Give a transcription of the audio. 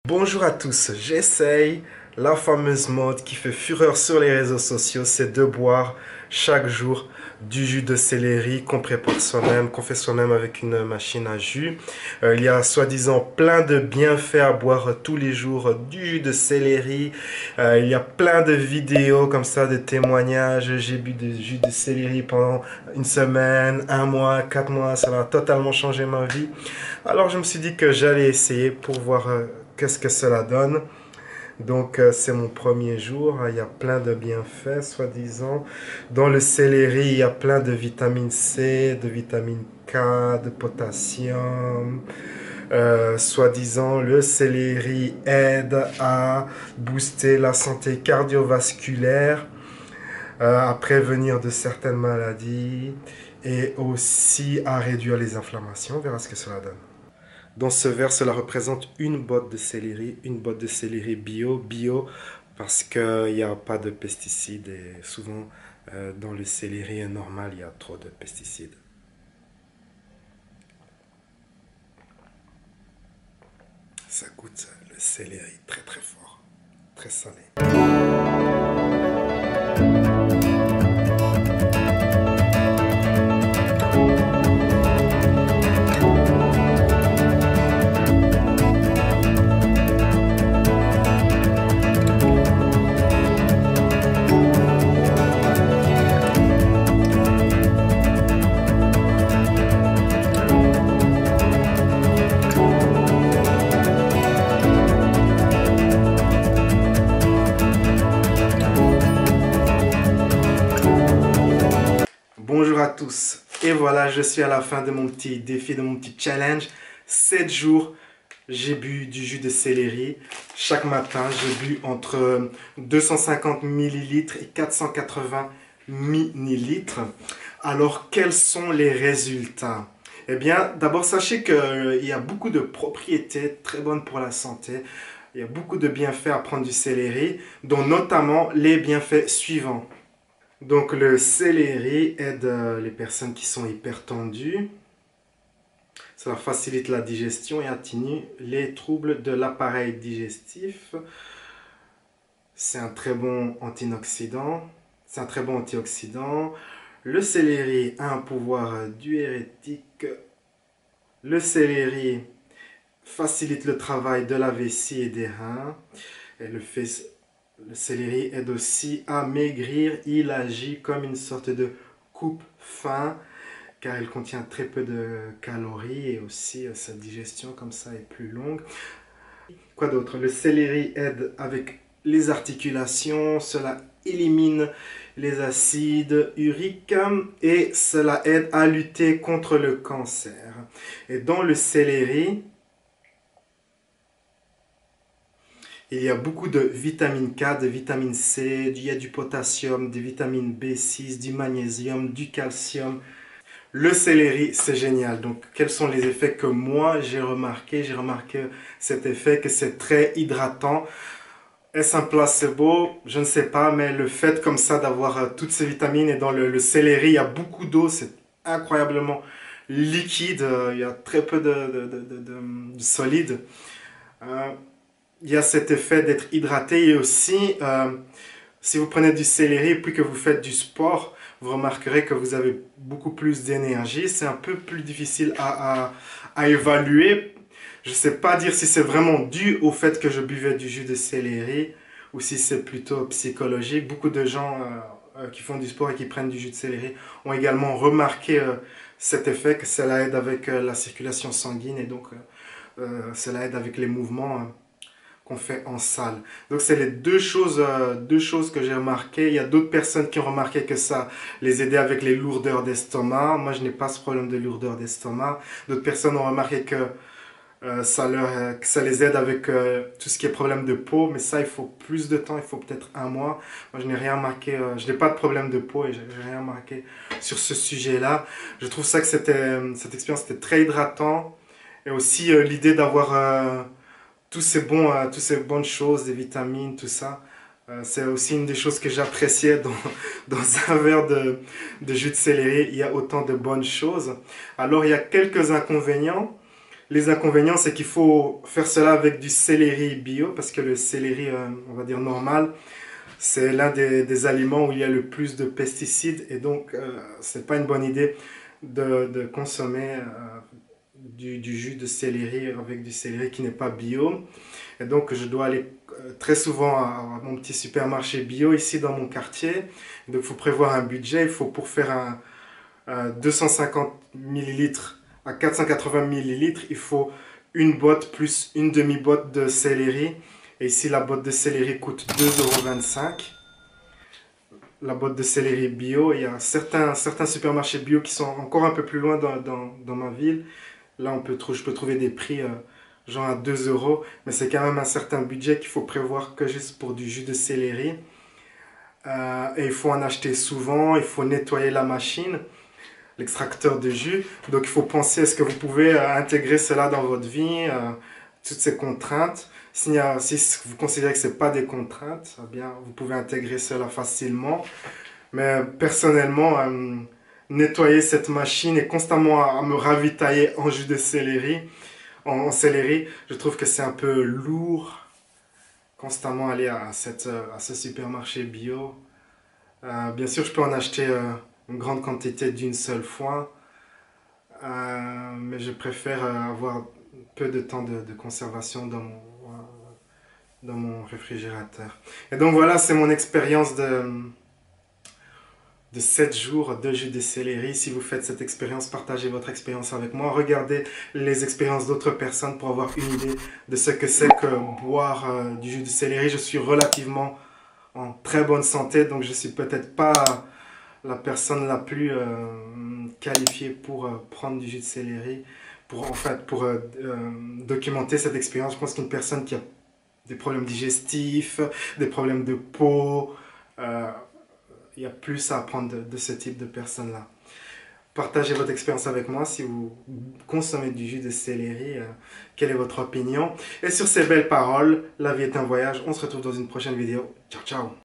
Bonjour à tous, j'essaye la fameuse mode qui fait fureur sur les réseaux sociaux, c'est de boire chaque jour du jus de céleri qu'on prépare soi-même, qu'on fait soi-même avec une machine à jus. Il y a soi-disant plein de bienfaits à boire tous les jours du jus de céleri. Il y a plein de vidéos comme ça, de témoignages. J'ai bu du jus de céleri pendant une semaine, un mois, 4 mois, ça a totalement changé ma vie. Alors je me suis dit que j'allais essayer pour voir qu'est-ce que cela donne. Donc c'est mon premier jour, il y a plein de bienfaits soi-disant. Dans le céleri, il y a plein de vitamine C, de vitamine K, de potassium. Soi-disant, le céleri aide à booster la santé cardiovasculaire, à prévenir de certaines maladies et aussi à réduire les inflammations. On verra ce que cela donne. Dans ce verre, cela représente une botte de céleri bio parce qu'il n'y a pas de pesticides et souvent dans le céleri normal, il y a trop de pesticides. Ça goûte le céleri très très fort, très salé. Bonjour à tous, et voilà, je suis à la fin de mon petit défi, de mon petit challenge. 7 jours, j'ai bu du jus de céleri. Chaque matin, j'ai bu entre 250 ml et 480 ml. Alors, quels sont les résultats? Eh bien, d'abord, sachez qu'il y a beaucoup de propriétés très bonnes pour la santé. Il y a beaucoup de bienfaits à prendre du céleri, dont notamment les bienfaits suivants. Donc le céleri aide les personnes qui sont hypertendues. Ça facilite la digestion et atténue les troubles de l'appareil digestif. C'est un très bon antioxydant. Le céleri a un pouvoir diurétique. Le céleri facilite le travail de la vessie et des reins. Et le céleri aide aussi à maigrir. Il agit comme une sorte de coupe-faim car il contient très peu de calories et aussi sa digestion comme ça est plus longue. Quoi d'autre? Le céleri aide avec les articulations, cela élimine les acides uriques et cela aide à lutter contre le cancer. Et dans le céleri, il y a beaucoup de vitamine K, de vitamine C, il y a du potassium, des vitamines B6, du magnésium, du calcium. Le céleri, c'est génial. Donc, quels sont les effets que moi j'ai remarqué? J'ai remarqué cet effet que c'est très hydratant. Est-ce un placebo? Je ne sais pas, mais le fait comme ça d'avoir toutes ces vitamines et dans le céleri, il y a beaucoup d'eau, c'est incroyablement liquide, il y a très peu de solide. Il y a cet effet d'être hydraté et aussi, si vous prenez du céleri et puis que vous faites du sport, vous remarquerez que vous avez beaucoup plus d'énergie. C'est un peu plus difficile à évaluer. Je ne sais pas dire si c'est vraiment dû au fait que je buvais du jus de céleri ou si c'est plutôt psychologique. Beaucoup de gens qui font du sport et qui prennent du jus de céleri ont également remarqué cet effet, que cela aide avec la circulation sanguine et donc cela aide avec les mouvements qu'on fait en salle. Donc c'est les deux choses que j'ai remarquées. Il y a d'autres personnes qui ont remarqué que ça les aidait avec les lourdeurs d'estomac. Moi je n'ai pas ce problème de lourdeur d'estomac. D'autres personnes ont remarqué que ça les aide avec tout ce qui est problème de peau, mais ça il faut plus de temps, il faut peut-être un mois. Moi je n'ai rien remarqué, je n'ai pas de problème de peau et je n'ai rien remarqué sur ce sujet-là. Je trouve ça que cette expérience était très hydratant et aussi l'idée d'avoir toutes ces bonnes choses, des vitamines, tout ça. C'est aussi une des choses que j'appréciais dans un verre de jus de céleri. Il y a autant de bonnes choses. Alors, il y a quelques inconvénients. Les inconvénients, c'est qu'il faut faire cela avec du céleri bio, parce que le céleri, on va dire normal, c'est l'un des aliments où il y a le plus de pesticides, et donc c'est pas une bonne idée de consommer du jus de céleri avec du céleri qui n'est pas bio. Et donc je dois aller très souvent à mon petit supermarché bio ici dans mon quartier. Donc il faut prévoir un budget, il faut pour faire un 250 millilitres à 480 millilitres, il faut une boîte plus une demi-boîte de céleri. Et ici, la boîte de céleri coûte 2,25 €. La boîte de céleri bio, il y a certains supermarchés bio qui sont encore un peu plus loin dans ma ville. Là, je peux trouver des prix genre à 2 €, mais c'est quand même un certain budget qu'il faut prévoir que juste pour du jus de céleri. Et il faut en acheter souvent, il faut nettoyer la machine, l'extracteur de jus. Donc il faut penser, est-ce que vous pouvez intégrer cela dans votre vie, toutes ces contraintes. Si vous considérez que ce n'est pas des contraintes, eh bien, vous pouvez intégrer cela facilement. Mais personnellement, nettoyer cette machine et constamment à me ravitailler en jus de céleri, en céleri, je trouve que c'est un peu lourd. Constamment aller à ce supermarché bio. Bien sûr, je peux en acheter une grande quantité d'une seule fois, mais je préfère avoir peu de temps de conservation dans mon réfrigérateur. Et donc voilà, c'est mon expérience de 7 jours de jus de céleri. Si vous faites cette expérience, partagez votre expérience avec moi. Regardez les expériences d'autres personnes pour avoir une idée de ce que c'est que boire du jus de céleri. Je suis relativement en très bonne santé, donc je suis peut-être pas la personne la plus qualifiée pour prendre du jus de céleri, pour documenter cette expérience. Je pense qu'une personne qui a des problèmes digestifs, des problèmes de peau, il y a plus à apprendre de ce type de personnes-là. Partagez votre expérience avec moi si vous consommez du jus de céleri. Quelle est votre opinion? Et sur ces belles paroles, la vie est un voyage. On se retrouve dans une prochaine vidéo. Ciao, ciao!